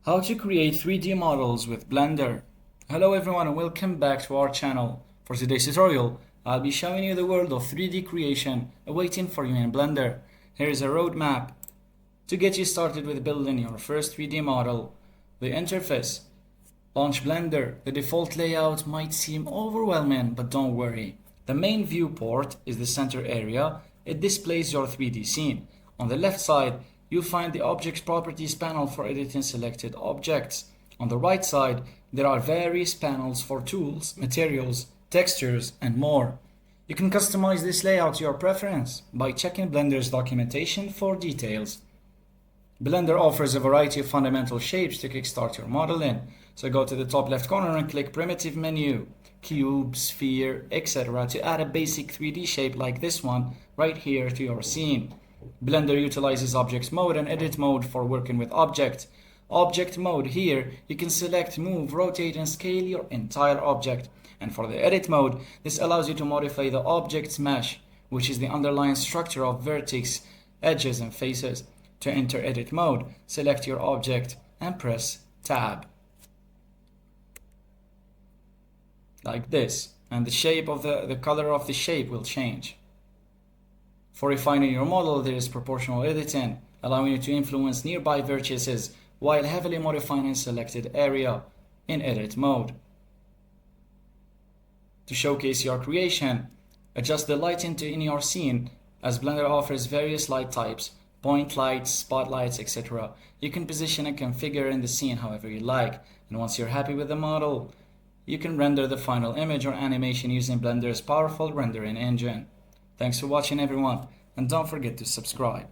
How to create 3D models with Blender. Hello everyone and welcome back to our channel. For today's tutorial, I'll be showing you the world of 3D creation awaiting for you in Blender. Here is a roadmap to get you started with building your first 3D model. The interface. Launch Blender. The default layout might seem overwhelming, but don't worry. The main viewport is the center area. It displays your 3D scene. On the left side, you'll find the Object Properties panel for editing selected objects. On the right side, there are various panels for tools, materials, textures, and more. You can customize this layout to your preference by checking Blender's documentation for details. Blender offers a variety of fundamental shapes to kickstart your modeling. So go to the top left corner and click Primitive menu, Cube, Sphere, etc. to add a basic 3D shape like this one right here to your scene. Blender utilizes Object Mode and Edit Mode for working with objects. Object Mode here, you can select, move, rotate and scale your entire object. And for the Edit Mode, this allows you to modify the object's mesh, which is the underlying structure of vertex, edges and faces. To enter Edit Mode, select your object and press Tab. Like this. And the shape of the color of the shape will change. For refining your model, there is proportional editing, allowing you to influence nearby vertices while heavily modifying a selected area in edit mode. To showcase your creation, adjust the lighting in your scene, as Blender offers various light types, point lights, spotlights, etc. You can position and configure in the scene however you like, and once you're happy with the model, you can render the final image or animation using Blender's powerful rendering engine. Thanks for watching everyone, and don't forget to subscribe.